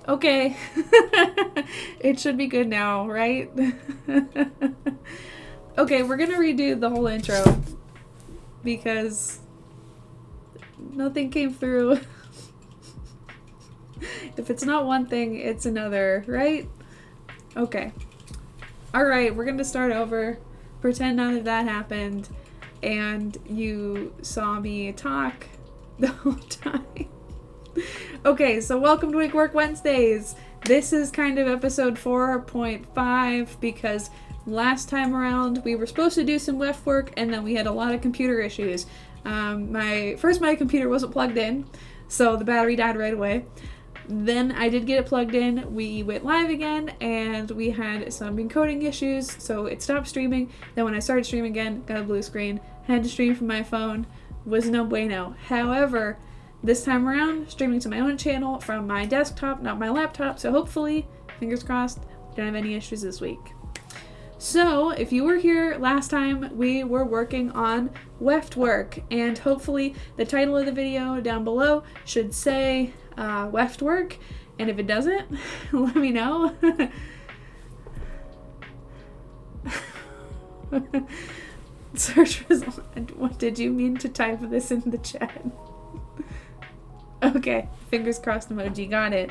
Okay. It should be good now, right? Okay, we're gonna redo the whole intro because nothing came through. If it's not one thing, it's another, right? Okay. Alright, we're gonna start over. Pretend none of that happened and you saw me talk the whole time. Okay, so welcome to Wake Work Wednesdays. This is kind of episode 4.5 because last time around we were supposed to do some Wefts work and then we had a lot of computer issues. My computer wasn't plugged in, so the battery died right away. Then I did get it plugged in, we went live again, and we had some encoding issues, so it stopped streaming. Then when I started streaming again, got a blue screen, had to stream from my phone, was no bueno. However, this time around, streaming to my own channel from my desktop, not my laptop, so hopefully, fingers crossed, don't have any issues this week. So, if you were here last time, we were working on Wefts work, and hopefully the title of the video down below should say Wefts work, and if it doesn't, let me know. Search result. What did you mean to type this in the chat? Okay, fingers crossed emoji, got it.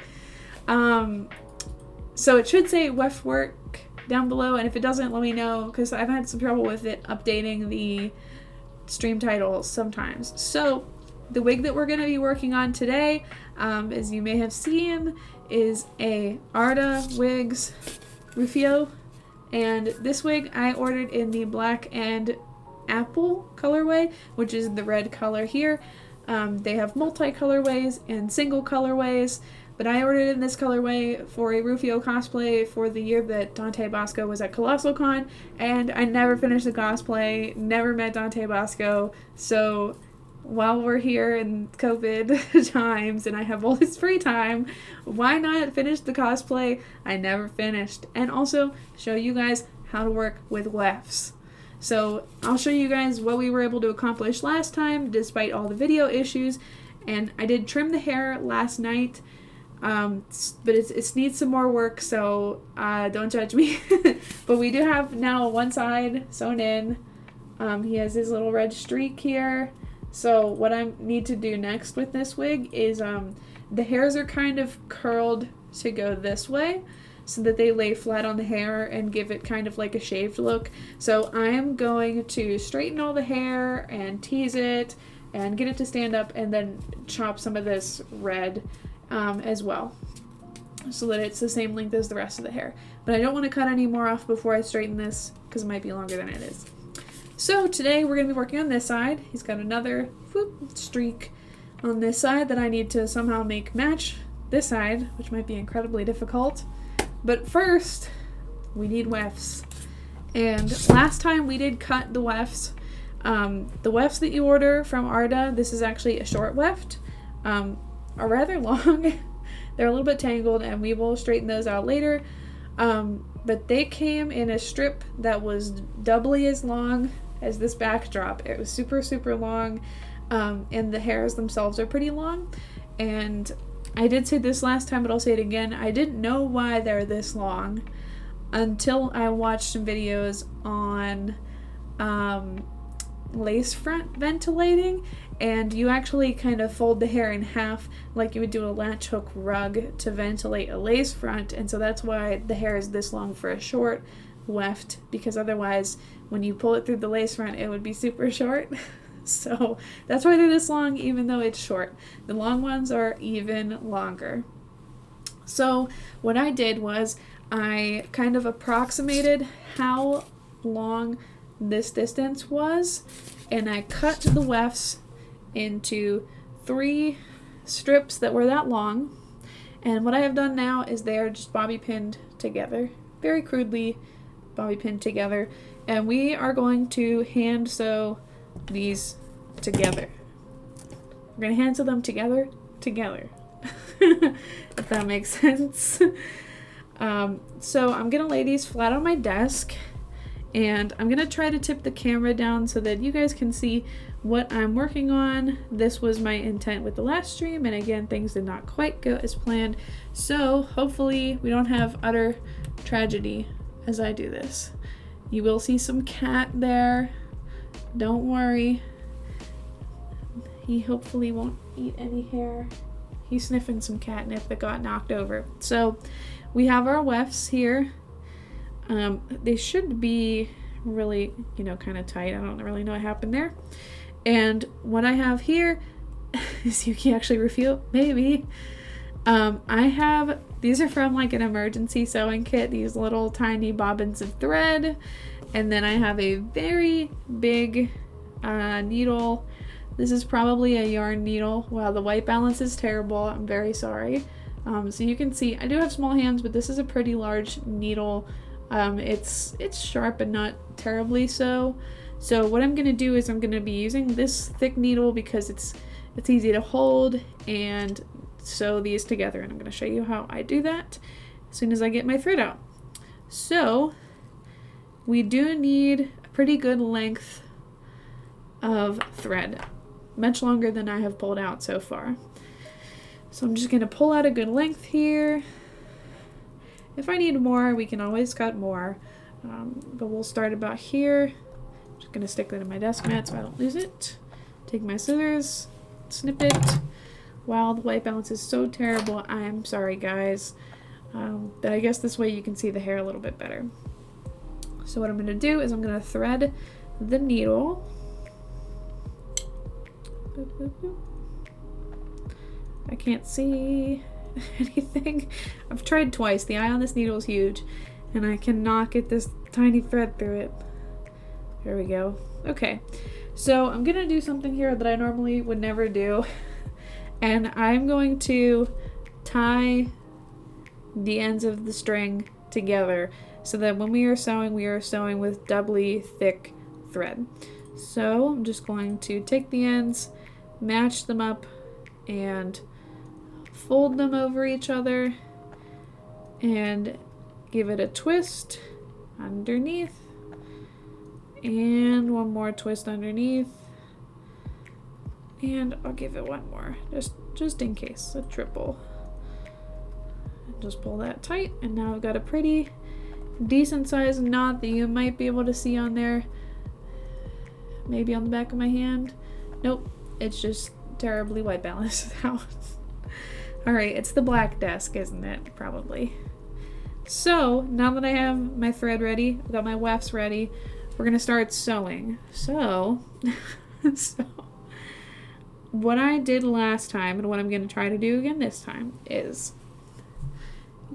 So it should say Wefts work down below, and if it doesn't, let me know, because I've had some trouble with it updating the stream titles sometimes. So the wig that we're going to be working on today, as you may have seen, is a Arda Wigs Rufio, and this wig I ordered in the black and apple colorway, which is the red color here. They have multi-colorways and single colorways, but I ordered in this colorway for a Rufio cosplay for the year that Dante Bosco was at Colossal Con, and I never finished the cosplay, never met Dante Bosco, so while we're here in COVID times and I have all this free time, why not finish the cosplay I never finished, and also show you guys how to work with Wefts. So I'll show you guys what we were able to accomplish last time despite all the video issues, and I did trim the hair last night, but it needs some more work, so don't judge me. But we do have now one side sewn in. He has his little red streak here. So what I need to do next with this wig is the hairs are kind of curled to go this way so that they lay flat on the hair and give it kind of like a shaved look. So I am going to straighten all the hair and tease it and get it to stand up, and then chop some of this red as well so that it's the same length as the rest of the hair. But I don't want to cut any more off before I straighten this because it might be longer than it is. So today we're going to be working on this side. He's got another streak on this side that I need to somehow make match this side, which might be incredibly difficult. But first, we need Wefts. And last time we did cut the Wefts. The Wefts that you order from Arda, this is actually a short Weft, are rather long. They're a little bit tangled, and we will straighten those out later. But they came in a strip that was doubly as long as this backdrop. It was super, super long, and the hairs themselves are pretty long. And I did say this last time, but I'll say it again. I didn't know why they're this long until I watched some videos on lace front ventilating, and you actually kind of fold the hair in half like you would do a latch hook rug to ventilate a lace front, and so that's why the hair is this long for a short weft, because otherwise when you pull it through the lace front it would be super short. So that's why they're this long, even though it's short. The long ones are even longer. So what I did was I kind of approximated how long this distance was, and I cut the wefts into 3 strips that were that long. And what I have done now is they are just bobby pinned together, very crudely bobby pinned together, and we are going to hand sew these together. We're going to hand sew them together, if that makes sense. So I'm going to lay these flat on my desk, And I'm gonna try to tip the camera down so that you guys can see what I'm working on. This was my intent with the last stream, and again, things did not quite go as planned. So hopefully we don't have utter tragedy as I do this. You will see some cat there. Don't worry. He hopefully won't eat any hair. He's sniffing some catnip that got knocked over. So we have our wefts here. They should be really, kind of tight. I don't really know what happened there. And what I have here is you can actually reveal, maybe. These are from like an emergency sewing kit, these little tiny bobbins of thread. And then I have a very big needle. This is probably a yarn needle. Wow, the white balance is terrible. I'm very sorry. So you can see I do have small hands, but this is a pretty large needle. It's sharp and not terribly so. So what I'm gonna do is I'm gonna be using this thick needle because it's easy to hold and sew these together, and I'm gonna show you how I do that as soon as I get my thread out. So we do need a pretty good length of thread, much longer than I have pulled out so far. So I'm just gonna pull out a good length here. If I need more, we can always cut more, but we'll start about here. I'm just gonna stick that in my desk mat so I don't lose it. Take my scissors, snip it. Wow, the white balance is so terrible. I'm sorry, guys. But I guess this way you can see the hair a little bit better. So what I'm gonna do is I'm gonna thread the needle. Boop, boop, boop. I can't see anything. I've tried twice. The eye on this needle is huge and I cannot get this tiny thread through it. There we go. Okay, so I'm gonna do something here that I normally would never do, and I'm going to tie the ends of the string together so that when we are sewing with doubly thick thread. So I'm just going to take the ends, match them up, and fold them over each other and give it a twist underneath and one more twist underneath, and I'll give it one more just in case, a triple. Just pull that tight, and now I've got a pretty decent sized knot that you might be able to see on there, maybe on the back of my hand. Nope, it's just terribly white balanced now. Alright, it's the black desk, isn't it? Probably. So, now that I have my thread ready, I've got my wefts ready, we're gonna start sewing. So, what I did last time, and what I'm gonna try to do again this time, is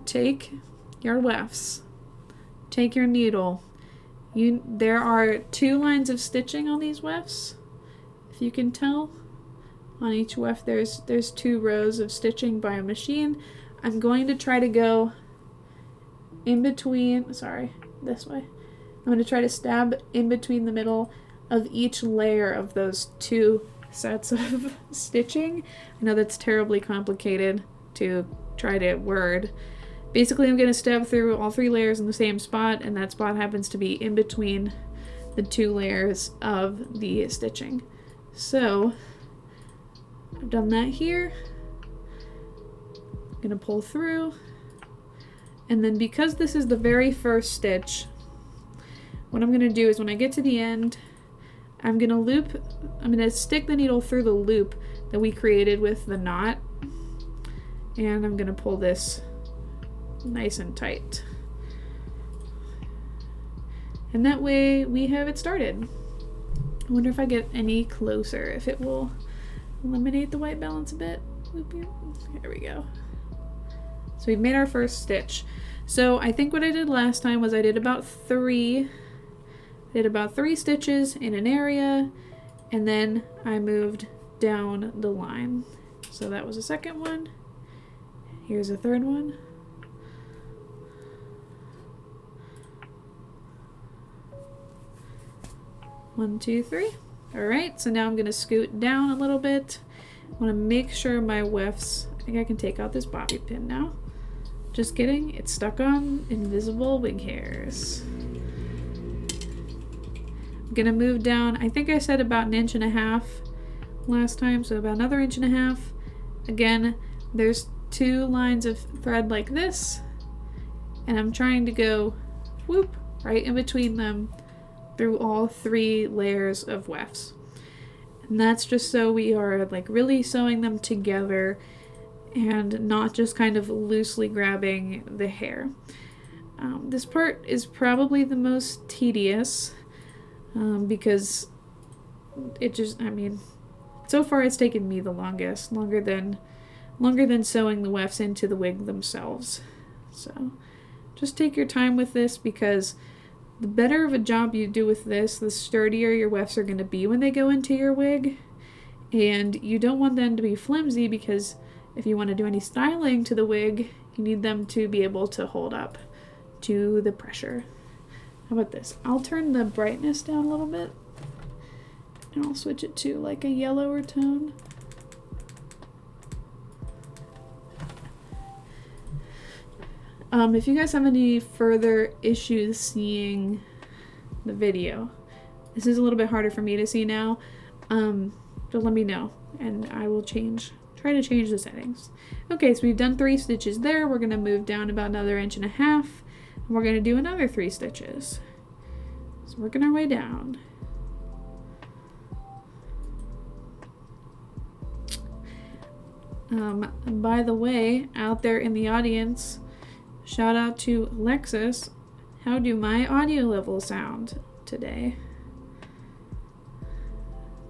take your wefts, take your needle. There are 2 lines of stitching on these wefts, if you can tell. On each weft there's 2 rows of stitching by a machine. I'm going to try to go in between, this way. I'm going to try to stab in between the middle of each layer of those 2 sets of stitching. I know that's terribly complicated to try to word. Basically, I'm going to stab through all 3 layers in the same spot, and that spot happens to be in between the 2 layers of the stitching. So I've done that here. I'm gonna pull through, and then because this is the very first stitch, what I'm gonna do is when I get to the end, I'm gonna stick the needle through the loop that we created with the knot, and I'm gonna pull this nice and tight. And that way we have it started. I wonder if I get any closer, if it will eliminate the white balance a bit. There we go. So we've made our first stitch. So I think what I did last time was I did about 3 stitches in an area, and then I moved down the line. So that was a second one. Here's a third one. One, two, 3. All right, so now I'm gonna scoot down a little bit. I wanna make sure my wefts, I think I can take out this bobby pin now. Just kidding, it's stuck on invisible wig hairs. I'm gonna move down, I think I said about 1.5 inches last time, so about another 1.5 inches. Again, there's 2 lines of thread like this, and I'm trying to go whoop right in between them through all 3 layers of wefts. And that's just so we are like really sewing them together and not just kind of loosely grabbing the hair. This part is probably the most tedious because it just, I mean, so far it's taken me the longest, longer than sewing the wefts into the wig themselves. So just take your time with this, because the better of a job you do with this, the sturdier your wefts are going to be when they go into your wig. And you don't want them to be flimsy, because if you want to do any styling to the wig, you need them to be able to hold up to the pressure. How about this? I'll turn the brightness down a little bit, and I'll switch it to like a yellower tone. If you guys have any further issues seeing the video, this is a little bit harder for me to see now, but let me know and I will try to change the settings. Okay, so we've done 3 stitches there. We're going to move down about another 1.5 inches, and we're going to do another 3 stitches. So working our way down. By the way, out there in the audience, shout out to Alexis. How do my audio levels sound today?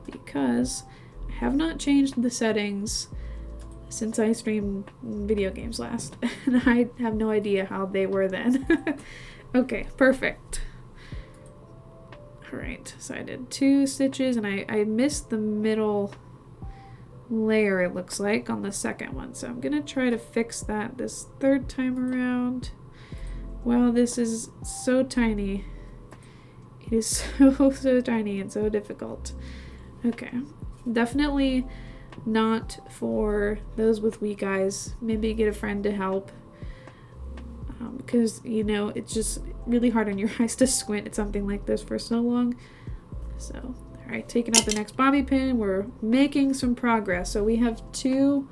Because I have not changed the settings since I streamed video games last, and I have no idea how they were then. Okay, perfect. Alright, so I did 2 stitches, and I missed the middle layer, it looks like, on the second one, so I'm gonna try to fix that this 3rd time around. Wow, this is so tiny. It is so tiny and so difficult. Okay, definitely not for those with weak eyes. Maybe get a friend to help, because you know it's just really hard on your eyes to squint at something like this for so long. So alright, taking out the next bobby pin. We're making some progress. So we have 2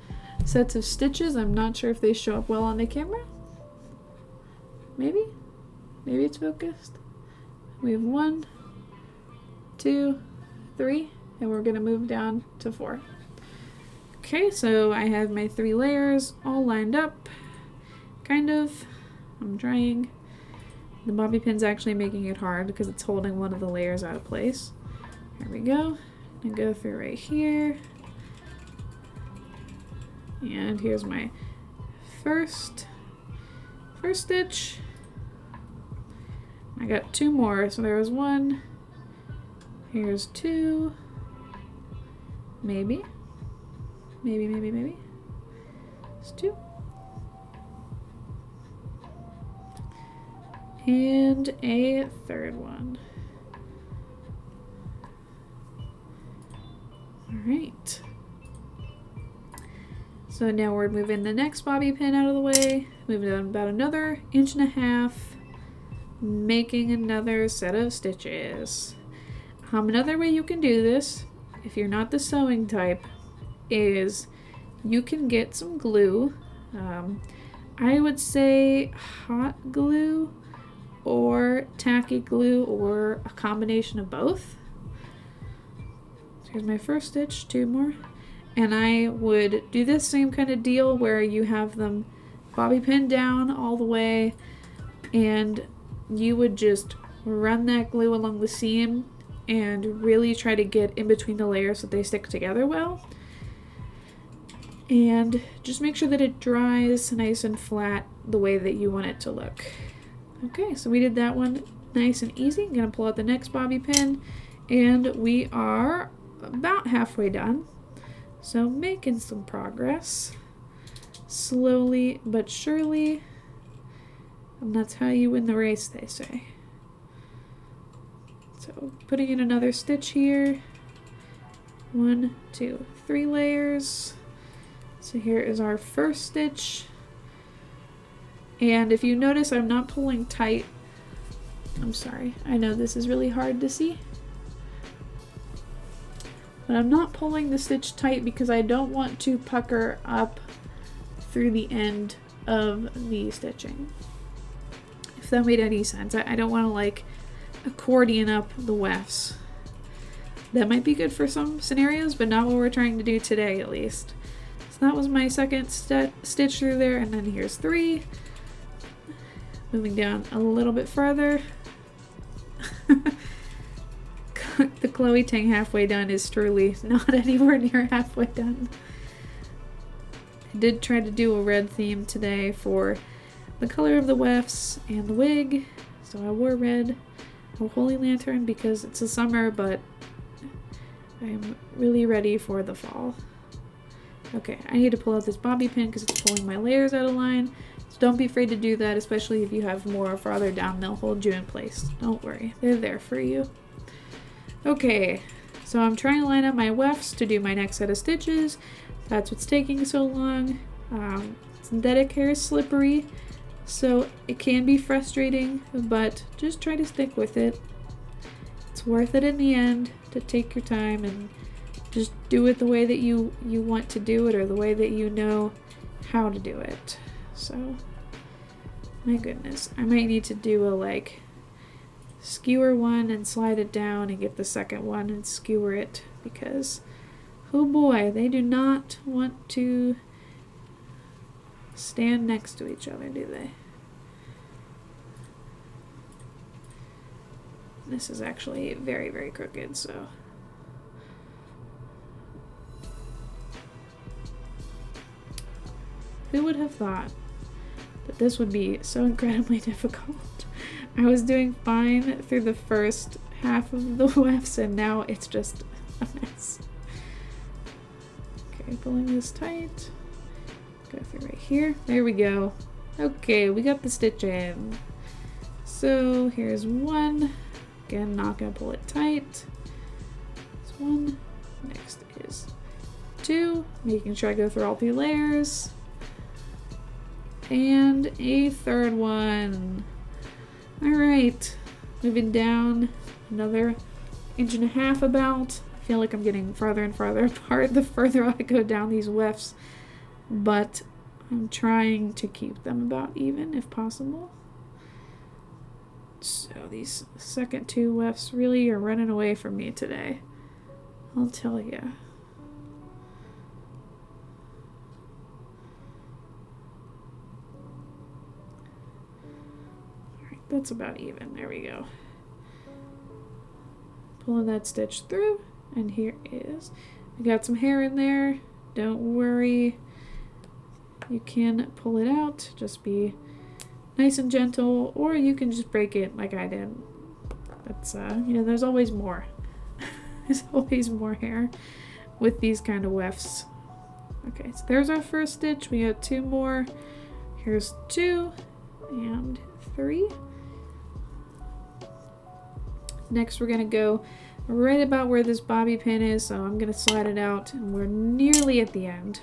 sets of stitches. I'm not sure if they show up well on the camera. Maybe it's focused. We have 1, 2, 3, and we're gonna move down to 4. Okay, so I have my 3 layers all lined up, kind of. I'm trying. The bobby pin's actually making it hard because it's holding one of the layers out of place. Here we go. And go through right here. And here's my first stitch. I got 2 more, so there was 1. Here's 2. Maybe. It's 2. And a 3rd one. Alright. So now we're moving the next bobby pin out of the way. Moving down about another 1.5 inches. Making another set of stitches. Another way you can do this, if you're not the sewing type, is you can get some glue. I would say hot glue or tacky glue, or a combination of both. So here's my first stitch, 2 more. And I would do this same kind of deal where you have them bobby pinned down all the way, and you would just run that glue along the seam and really try to get in between the layers so they stick together well. And just make sure that it dries nice and flat the way that you want it to look. Okay, so we did that one nice and easy. I'm gonna pull out the next bobby pin, and we are about halfway done. So making some progress, slowly but surely, and that's how you win the race, they say. So putting in another stitch here. 1, 2, 3 layers. So here is our first stitch. And if you notice, I'm not pulling tight. I'm sorry. I know this is really hard to see. But I'm not pulling the stitch tight because I don't want to pucker up through the end of the stitching. If that made any sense. I don't want to like accordion up the wefts. That might be good for some scenarios, but not what we're trying to do today at least. So that was my second stitch through there, and then here's 3. Moving down a little bit further. The Chloe Tang halfway done is truly not anywhere near halfway done. I did try to do a red theme today for the color of the wefts and the wig, so I wore red for Holy Lantern because it's the summer, but I'm really ready for the fall. Okay, I need to pull out this bobby pin because it's pulling my layers out of line. So don't be afraid to do that, especially if you have more farther down. They'll hold you in place. Don't worry, they're there for you. Okay, so I'm trying to line up my wefts to do my next set of stitches. That's what's taking so long. Synthetic hair is slippery, so it can be frustrating, but just try to stick with it. It's worth it in the end to take your time and just do it the way that you want to do it, or the way that you know how to do it. So, my goodness, I might need to do a like skewer one and slide it down and get the second one and skewer it, because oh boy, they do not want to stand next to each other, do they? This is actually very, very crooked, so who would have thought that this would be so incredibly difficult? I was doing fine through the first half of the wefts, and now it's just a mess. Okay, pulling this tight. Go through right here. There we go. Okay, we got the stitch in. So here's 1. Again, not gonna pull it tight. This 1. Next is 2. Making sure I go through all 3 layers. And a 3rd one. Alright, moving down another 1.5 inches about. I feel like I'm getting farther and farther apart the further I go down these wefts, but I'm trying to keep them about even if possible. So these second 2 wefts really are running away from me today, I'll tell you. That's about even. There we go. Pulling that stitch through, and here is. We got some hair in there. Don't worry. You can pull it out. Just be nice and gentle, or you can just break it like I did. That's you know, there's always more. There's always more hair with these kind of wefts. Okay, so there's our first stitch. We got 2 more. Here's 2 and 3. Next, we're going to go right about where this bobby pin is, so I'm going to slide it out, and we're nearly at the end.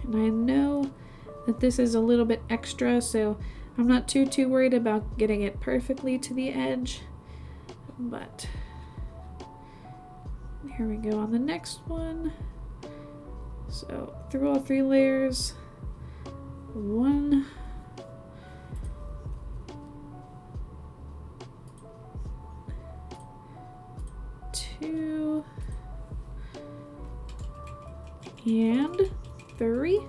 And I know that this is a little bit extra, so I'm not too worried about getting it perfectly to the edge, but here we go on the next one. So through all 3 layers, 1, 2, and 3.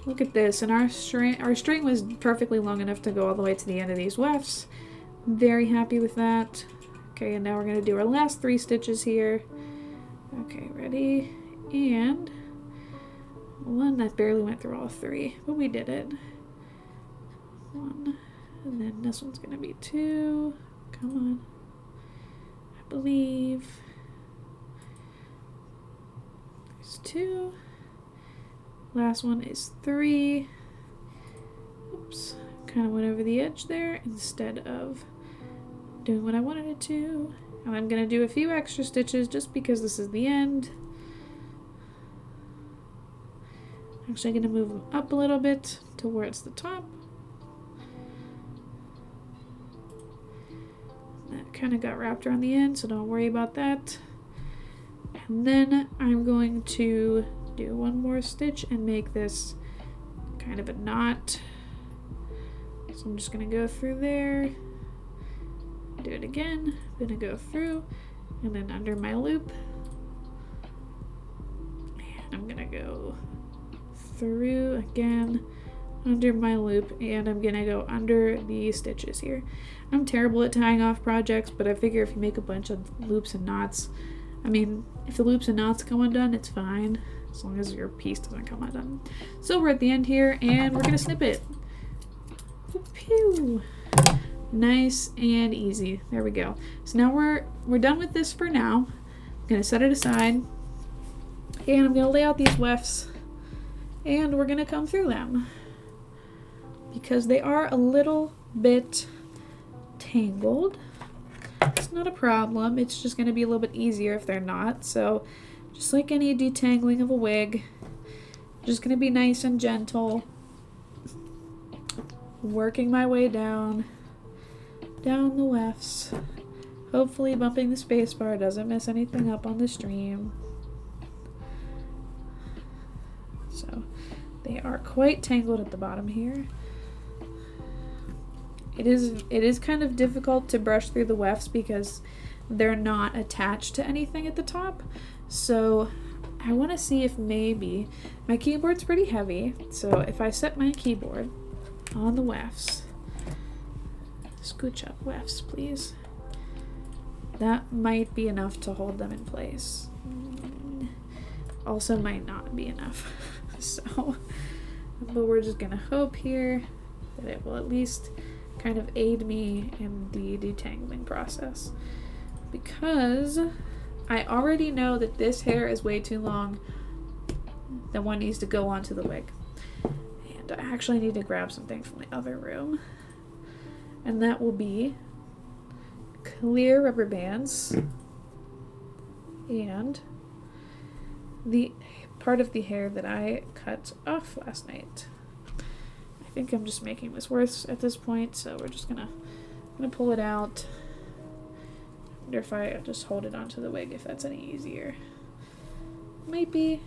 Look at this, and our string was perfectly long enough to go all the way to the end of these wefts. Very happy with that. Okay, and now we're going to do our last 3 stitches here. Okay, ready, and 1 that barely went through all 3, but we did it. 1, and then this one's going to be 2. Come on. I believe. There's 2. Last one is 3. Oops, kind of went over the edge there instead of doing what I wanted it to. And I'm going to do a few extra stitches just because this is the end. Actually, I'm going to move them up a little bit towards the top. That kind of got wrapped around the end, so don't worry about that. And then I'm going to do one more stitch and make this kind of a knot. So I'm just going to go through there, do it again, then I go through, and then under my loop. And I'm going to go through again, under my loop, and I'm going to go under the stitches here. I'm terrible at tying off projects, but I figure if you make a bunch of loops and knots, I mean, if the loops and knots come undone, it's fine, as long as your piece doesn't come undone. So we're at the end here, and we're going to snip it. Pew. Nice and easy. There we go. So now we're done with this for now. I'm going to set it aside, and I'm going to lay out these wefts, and we're going to come through them because they are a little bit tangled. It's not a problem, it's just going to be a little bit easier if they're not. So just like any detangling of a wig, just going to be nice and gentle, working my way down the wefts, hopefully bumping the spacebar doesn't mess anything up on the stream. So they are quite tangled at the bottom here. It is kind of difficult to brush through the wefts because they're not attached to anything at the top. So I want to see if maybe my keyboard's pretty heavy. So if I set my keyboard on the wefts, scooch up wefts, please. That might be enough to hold them in place. Also might not be enough. So, but we're just gonna hope here that it will at least kind of aid me in the detangling process, because I already know that this hair is way too long. That one needs to go onto the wig, and I actually need to grab something from the other room, and that will be clear rubber bands and the part of the hair that I cut off last night. I think I'm just making this worse at this point, so we're just gonna pull it out. I wonder if I just hold it onto the wig, if that's any easier. Might be.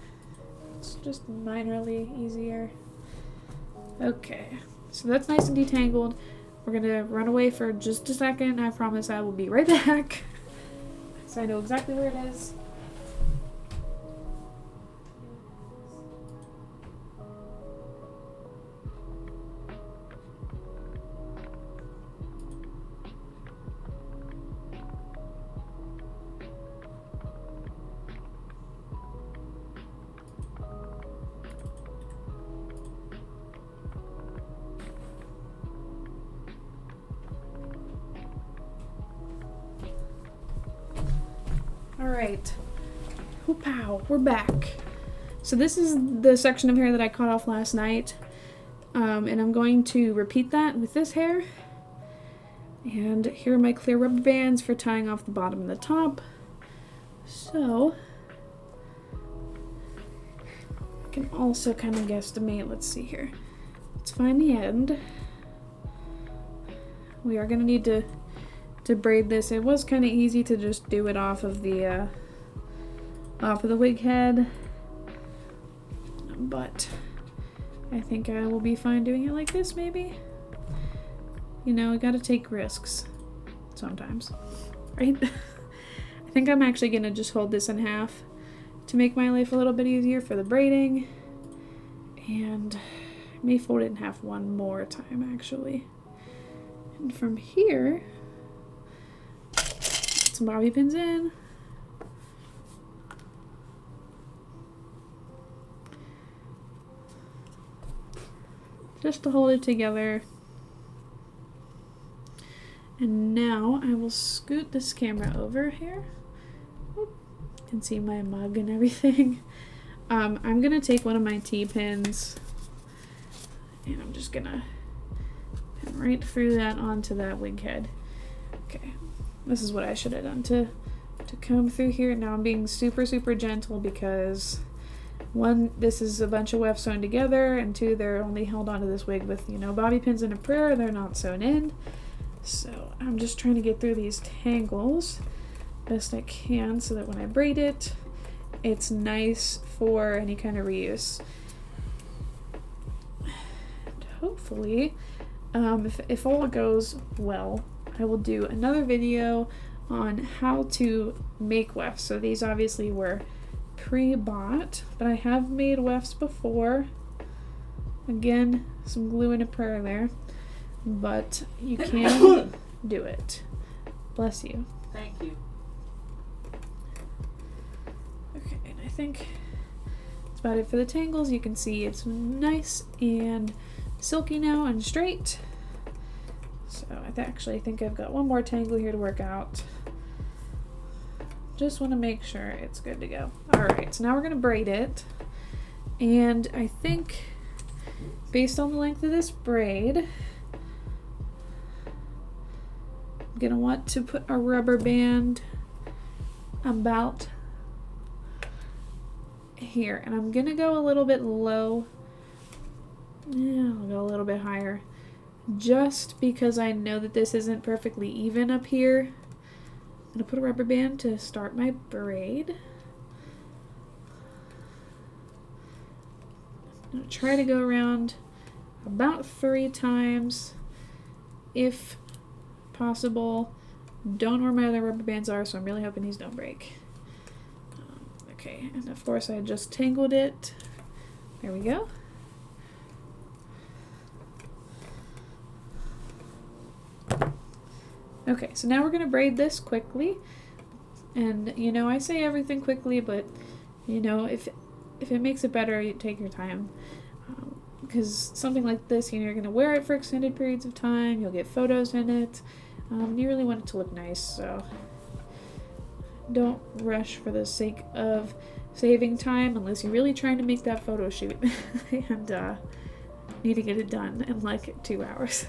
It's just minorly easier. Okay, so that's nice and detangled. We're gonna run away for just a second. I promise I will be right back, so I know exactly where it is. Alright, pow, we're back. So this is the section of hair that I cut off last night, and I'm going to repeat that with this hair. And here are my clear rubber bands for tying off the bottom and the top. So I can also kind of guesstimate. Let's see here. Let's find the end. We are going to need to braid this. It was kind of easy to just do it off of the wig head, but I think I will be fine doing it like this. Maybe, you know, I gotta take risks sometimes, right? I think I'm actually gonna just hold this in half to make my life a little bit easier for the braiding, and I may fold it in half one more time actually. And from here, some bobby pins in. Just to hold it together. And now I will scoot this camera over here. You can see my mug and everything. I'm gonna take one of my T-pins and I'm just gonna pin right through that onto that wig head. Okay. This is what I should have done to come through here. Now I'm being super gentle because one, this is a bunch of wefts sewn together, and two, they're only held onto this wig with, you know, bobby pins and a prayer. They're not sewn in. So I'm just trying to get through these tangles best I can so that when I braid it, it's nice for any kind of reuse. And hopefully, if all goes well, I will do another video on how to make wefts. So these obviously were pre-bought, but I have made wefts before. Again, some glue and a prayer there, but you can do it. Bless you. Thank you. Okay, and I think that's about it for the tangles. You can see it's nice and silky now and straight. So I actually think I've got one more tangle here to work out. Just want to make sure it's good to go. Alright, so now we're going to braid it. And I think based on the length of this braid, I'm going to want to put a rubber band about here. And I'm going to go a little bit low. Yeah, I'll go a little bit higher. Just because I know that this isn't perfectly even up here. I'm going to put a rubber band to start my braid. I'm going to try to go around about 3 times if possible. Don't know where my other rubber bands are, so I'm really hoping these don't break. Okay, and of course I just tangled it. There we go. Okay, so now we're going to braid this quickly. And, you know, I say everything quickly, but, you know, if it makes it better, you take your time. Because something like this, you know, you're going to wear it for extended periods of time. You'll get photos in it. You really want it to look nice, so don't rush for the sake of saving time unless you're really trying to make that photo shoot and need to get it done in like 2 hours.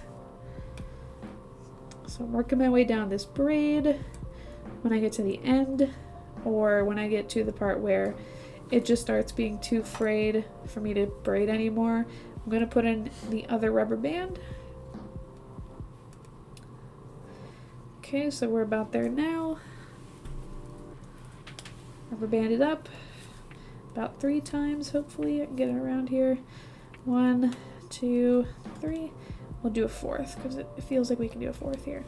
So I'm working my way down this braid. When I get to the end, or when I get to the part where it just starts being too frayed for me to braid anymore, I'm going to put in the other rubber band. Okay, so we're about there now. Rubber band it up about 3 times, hopefully I can get it around here. 1, 2, 3. We'll do a 4th because it feels like we can do a 4th here.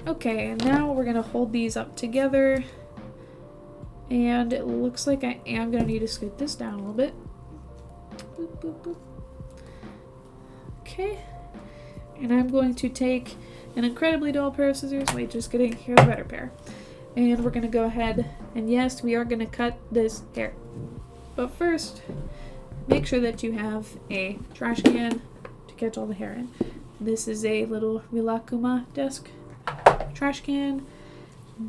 Okay, and now we're going to hold these up together. And it looks like I am going to need to scoot this down a little bit. Boop, boop, boop. Okay. And I'm going to take an incredibly dull pair of scissors. Wait, just kidding. Here's a better pair. And we're going to go ahead and yes, we are going to cut this hair. But first, make sure that you have a trash can to catch all the hair in. This is a little Rilakkuma desk trash can.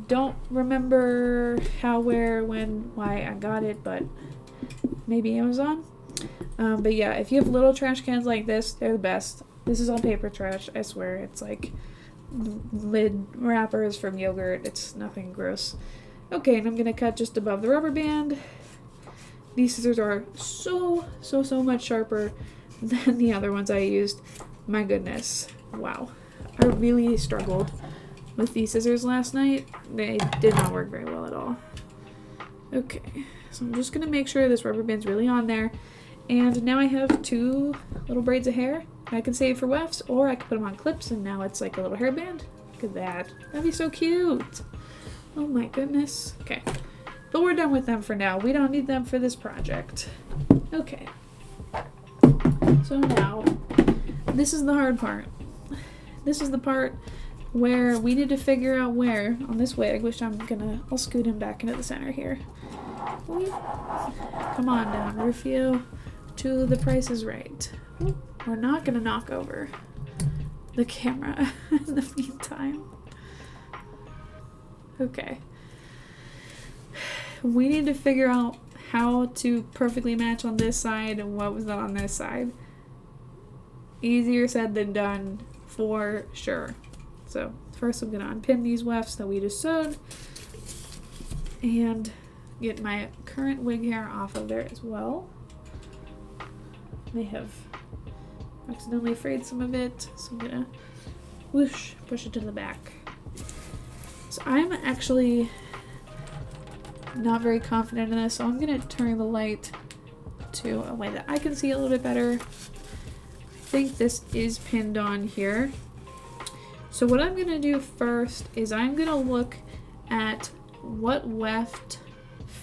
Don't remember how, where, when, why I got it, but maybe Amazon. But yeah, if you have little trash cans like this, they're the best. This is all paper trash, I swear. It's like lid wrappers from yogurt. It's nothing gross. Okay, and I'm going to cut just above the rubber band. These scissors are so much sharper than the other ones I used. My goodness. Wow. I really struggled with these scissors last night. They did not work very well at all. Okay, so I'm just going to make sure this rubber band's really on there. And now I have 2 little braids of hair I can save for wefts, or I can put them on clips and now it's like a little hairband. Look at that. That'd be so cute. Oh my goodness. Okay, but we're done with them for now. We don't need them for this project. Okay, so now this is the hard part. This is the part where we need to figure out where on this wig, which I'll scoot him back into the center here. Come on down, Rufio, to The Price is Right. We're not gonna knock over the camera in the meantime. Okay. We need to figure out how to perfectly match on this side and what was on this side. Easier said than done, for sure. So first I'm going to unpin these wefts that we just sewed and get my current wig hair off of there as well. May have accidentally frayed some of it, so I'm going to whoosh, push it to the back. So I'm actually not very confident in this, so I'm gonna turn the light to a way that I can see a little bit better. I think this is pinned on here. So what I'm gonna do first is I'm gonna look at what weft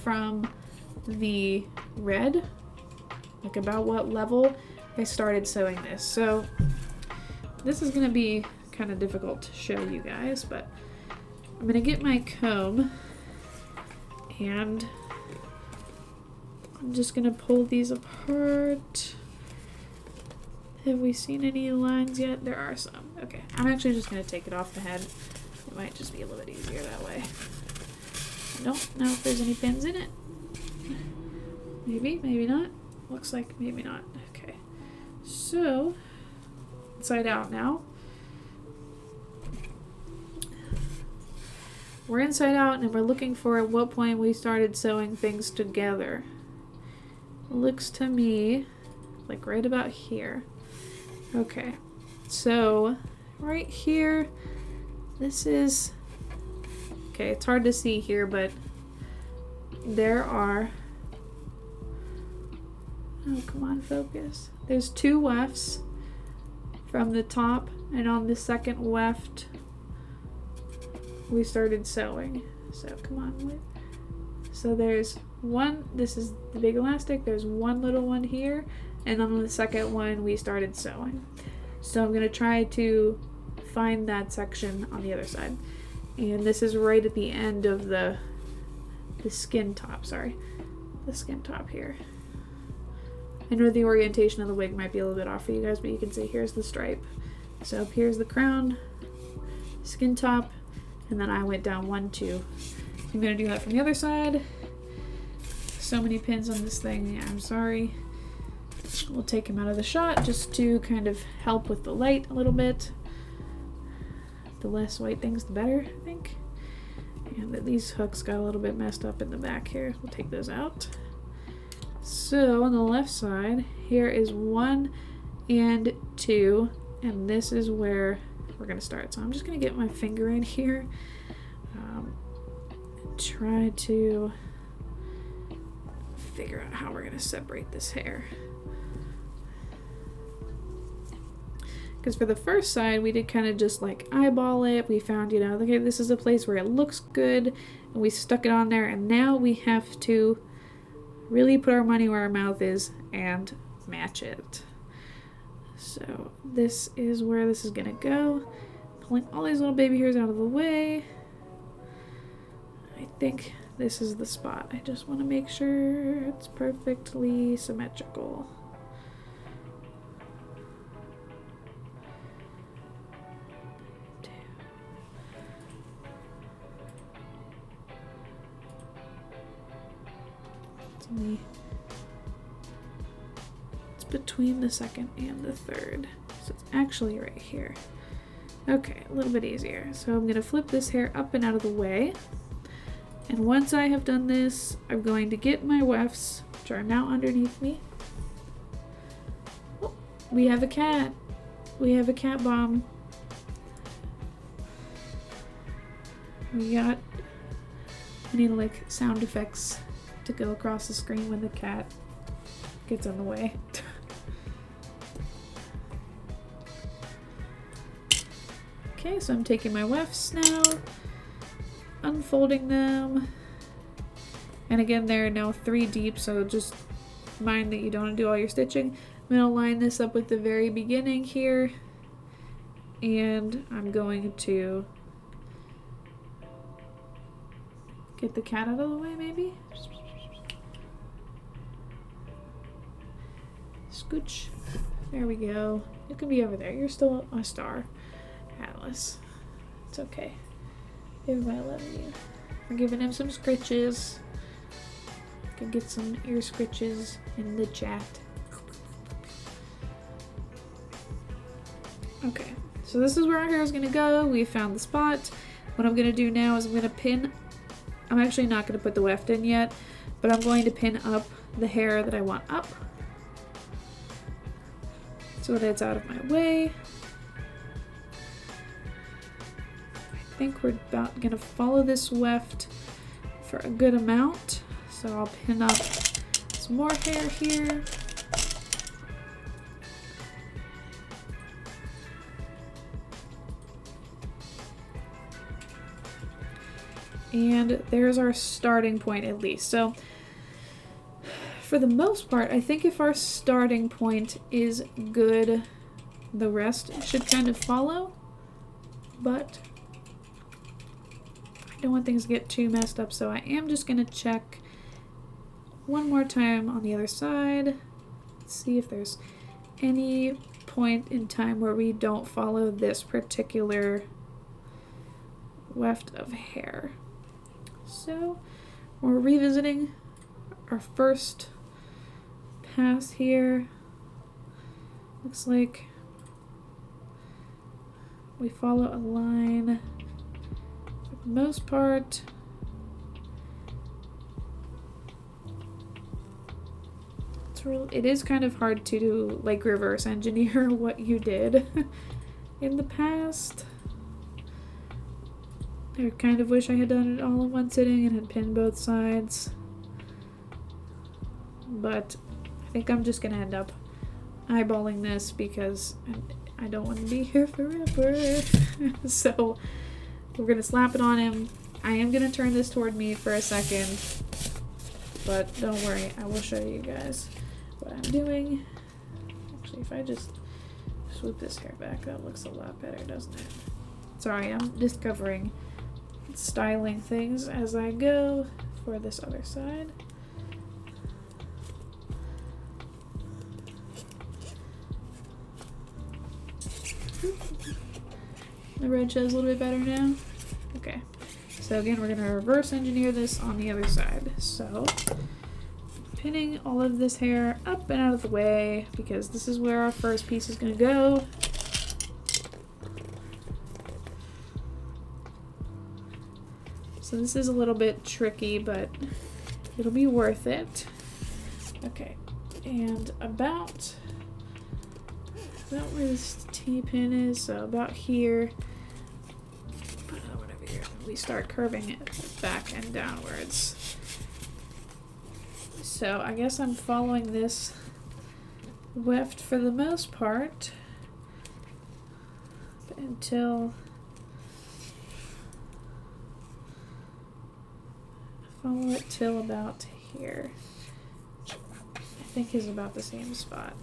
from the red, like about what level I started sewing this. So this is gonna be kind of difficult to show you guys, but I'm gonna get my comb and I'm just gonna pull these apart. Have we seen any lines yet? There are some. Okay, I'm actually just gonna take it off the head. It might just be a little bit easier that way. I don't know if there's any pins in it. Maybe, maybe not. Looks like maybe not. Okay, so inside out now. We're inside out and we're looking for at what point we started sewing things together. It looks to me like right about here. Okay, so right here, this is, okay, it's hard to see here, but there are, oh, come on, focus. There's 2 wefts from the top, and on the second weft, we started sewing. So come on, wait. So there's one, this is the big elastic, there's one little one here, and then on the second one we started sewing. So I'm gonna try to find that section on the other side. And this is right at the end of the skin top, sorry. The skin top here. I know the orientation of the wig might be a little bit off for you guys, but you can see here's the stripe. So here's the crown, skin top, and then I went down 1, 2. I'm gonna do that from the other side. So many pins on this thing, I'm sorry. We'll take him out of the shot just to kind of help with the light a little bit. The less white things, the better, I think. And these hooks got a little bit messed up in the back here. We'll take those out. So on the left side, here is 1 and 2, and this is where we're gonna start. So I'm just gonna get my finger in here, try to figure out how we're gonna separate this hair. Because for the first side, we did kind of just like eyeball it. We found, you know, okay, this is a place where it looks good, and we stuck it on there, and now we have to really put our money where our mouth is and match it. So this is where this is gonna go. Pulling all these little baby hairs out of the way. I think this is the spot. I just want to make sure it's perfectly symmetrical. It's between the second and the third, so it's actually right here. Okay, a little bit easier. So I'm gonna flip this hair up and out of the way, and once I have done this, I'm going to get my wefts, which are now underneath me. Oh, we have a cat. We have a cat bomb. I need like sound effects to go across the screen when the cat gets in the way. Okay, so I'm taking my wefts now, unfolding them, and again they're now 3 deep, so just mind that you don't do all your stitching. I'm going to line this up with the very beginning here, and I'm going to get the cat out of the way maybe. Scooch. There we go. You can be over there. You're still a star, Atlas. It's okay. Everybody loves you. We're giving him some scritches. Can get some ear scritches in the chat. Okay, so this is where our hair is gonna go. We found the spot. What I'm gonna do now is I'm gonna pin. I'm actually not gonna put the weft in yet, but I'm going to pin up the hair that I want up, so that it's out of my way. I think we're about gonna follow this weft for a good amount. So I'll pin up some more hair here. And there's our starting point at least. So for the most part, I think if our starting point is good, the rest should kind of follow. But I don't want things to get too messed up, so I am just going to check one more time on the other side. See if there's any point in time where we don't follow this particular weft of hair. So we're revisiting our first pass here. Looks like we follow a line for the most part. It is kind of hard to do, like, reverse engineer what you did in the past. I kind of wish I had done it all in one sitting and had pinned both sides. But I think I'm just gonna end up eyeballing this because I don't want to be here forever. So we're gonna slap it on him. I am gonna turn this toward me for a second, but don't worry, I will show you guys what I'm doing. Actually, if I just swoop this hair back, that looks a lot better, doesn't it? Sorry, I'm discovering styling things as I go for this other side. The red shows a little bit better now. Okay, so again, we're gonna reverse engineer this on the other side. So pinning all of this hair up and out of the way because this is where our first piece is gonna go. So this is a little bit tricky, but it'll be worth it. Okay, and about where this T-pin is, so about here. Whatever here. We start curving it back and downwards. So I guess I'm following this weft for the most part until follow it till about here. I think is about the same spot.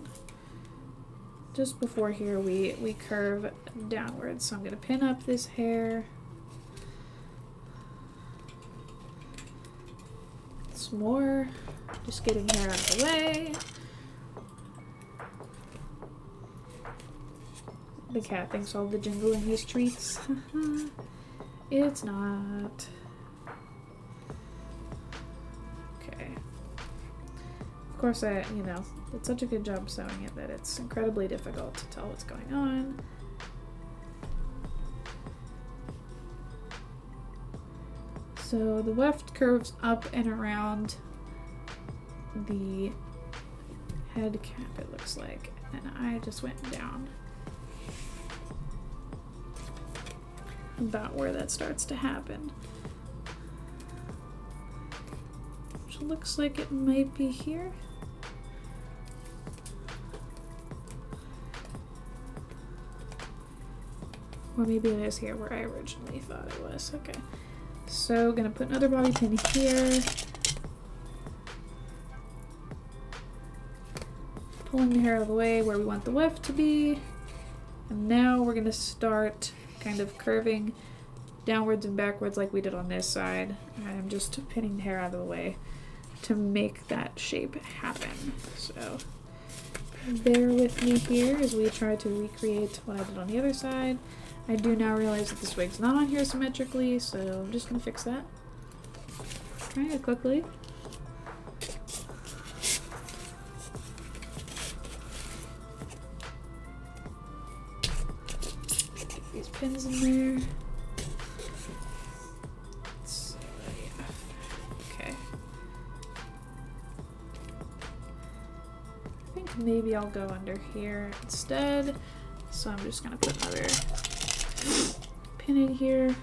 Just before here we curve downwards. So I'm gonna pin up this hair. Some more. Just getting hair out of the way. The cat thinks all the jingling is treats. It's not. Okay. Of course, you know, it's such a good job sewing it that it's incredibly difficult to tell what's going on. So the weft curves up and around the head cap, it looks like, and I just went down about where that starts to happen. Which looks like it might be here. Or maybe it is here where I originally thought it was. Okay. So gonna put another bobby pin here. Pulling the hair out of the way where we want the weft to be. And now we're gonna start kind of curving downwards and backwards like we did on this side. I'm just pinning the hair out of the way to make that shape happen. So bear with me here as we try to recreate what I did on the other side. I do now realize that this wig's not on here symmetrically, so I'm just gonna fix that. Trying it quickly. Get these pins in there. So, yeah. Okay. I think maybe I'll go under here instead. So I'm just gonna put another pin in here.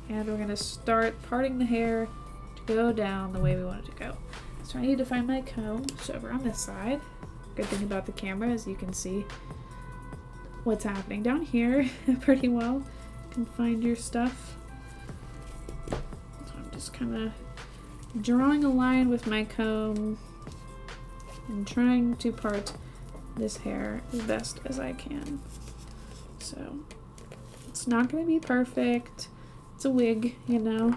And we're gonna start parting the hair to go down the way we want it to go. So I need to find my comb. It's over on this side. Good thing about the camera is you can see what's happening down here pretty well. You can find your stuff. So I'm just kind of drawing a line with my comb and trying to part this hair as best as I can. So it's not going to be perfect. It's a wig, you know.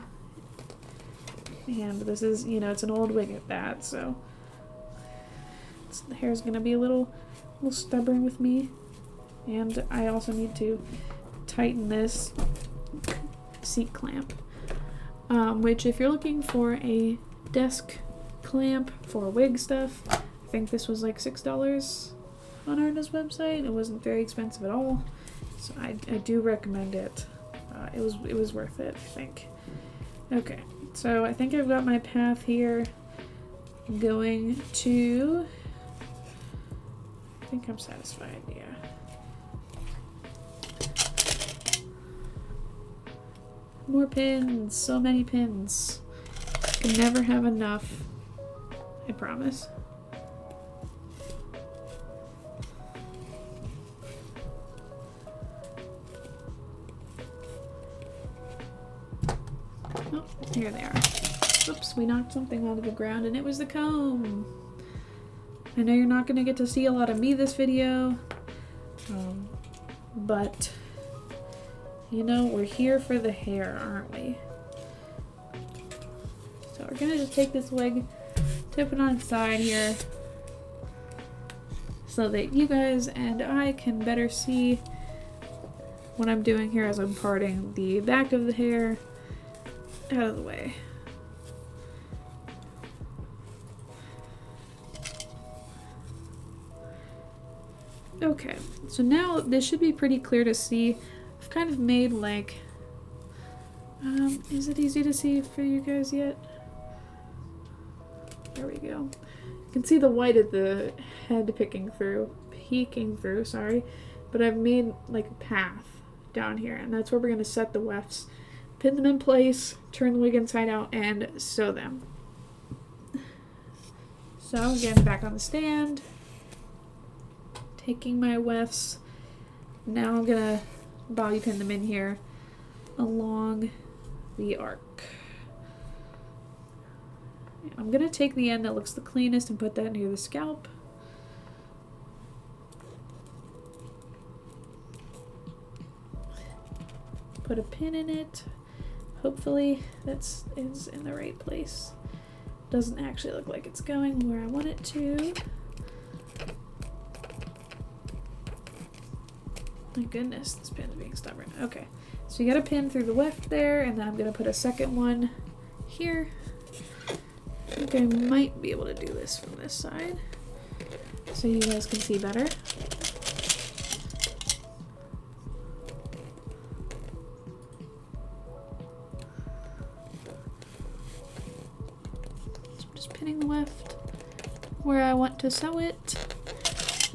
And this is, you know, it's an old wig at that, so the hair's going to be a little stubborn with me. And I also need to tighten this seat clamp, which if you're looking for a desk clamp for wig stuff, I think this was like $6 on Arna's website. It wasn't very expensive at all, so I do recommend it. It was worth it, I think. Okay, so I think I've got my path here going to, I think I'm satisfied, yeah. More pins, so many pins. Can never have enough, I promise. Oh, here they are. Oops, we knocked something out of the ground and it was the comb. I know you're not gonna get to see a lot of me this video, but you know, we're here for the hair, aren't we? So we're gonna just take this wig, tip it on its side here, so that you guys and I can better see what I'm doing here as I'm parting the back of the hair out of the way. Okay, so now this should be pretty clear to see. I've kind of made like, is it easy to see for you guys yet? There we go. You can see the white of the head peeking through, sorry. But I've made like a path down here, and that's where we're gonna set the wefts, pin them in place, turn the wig inside out, and sew them. So again, back on the stand, taking my wefts. Now I'm gonna bobby pin them in here along the arc. And I'm gonna take the end that looks the cleanest and put that near the scalp. Put a pin in it. Hopefully that's is in the right place. Doesn't actually look like it's going where I want it to. My goodness, this pin's being stubborn. Okay, so you got a pin through the weft there, and then I'm gonna put a second one here. I think I might be able to do this from this side so you guys can see better. So I'm just pinning the weft where I want to sew it.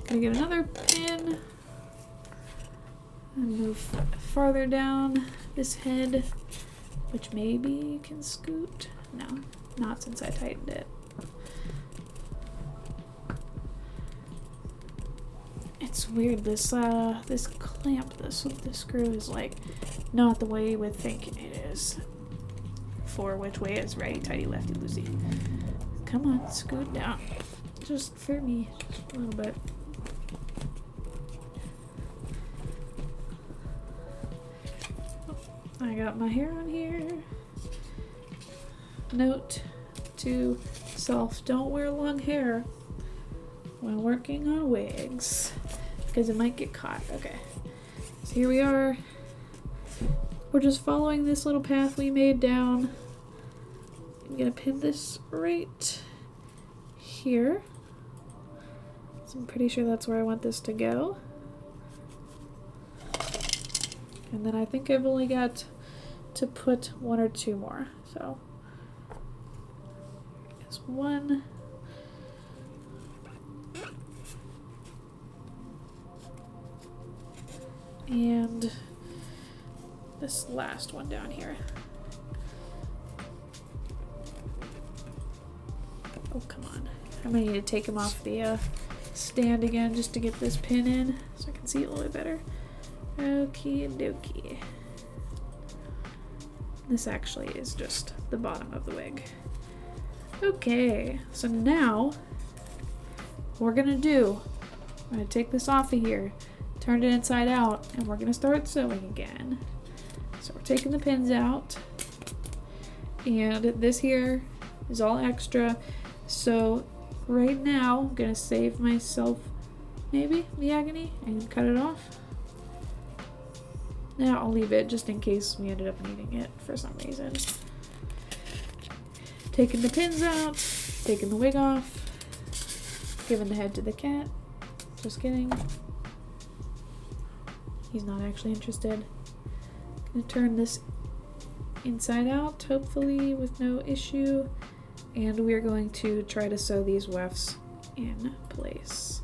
Gonna get another pin. And move farther down this head, which maybe can scoot. No, not since I tightened it. It's weird, this clamp, this screw is like not the way you would think it is. For which way is right, tighty lefty loosey. Come on, scoot down. Just for me, just a little bit. I got my hair on here. Note to self, don't wear long hair when working on wigs because it might get caught. Okay, so here we are. We're just following this little path we made down. I'm gonna pin this right here. So I'm pretty sure that's where I want this to go. And then I think I've only got to put one or two more. So there's one. And this last one down here. Oh, come on. I'm gonna need to take him off the stand again just to get this pin in so I can see it a little bit better. Okie dokie. This actually is just the bottom of the wig. Okay, so now what we're gonna do, I'm gonna take this off of here, turn it inside out, and we're gonna start sewing again. So we're taking the pins out, and this here is all extra. So right now, I'm gonna save myself maybe the agony and cut it off. Now I'll leave it just in case we ended up needing it for some reason. Taking the pins out, taking the wig off, giving the head to the cat. Just kidding. He's not actually interested. Gonna turn this inside out, hopefully with no issue. And we are going to try to sew these wefts in place.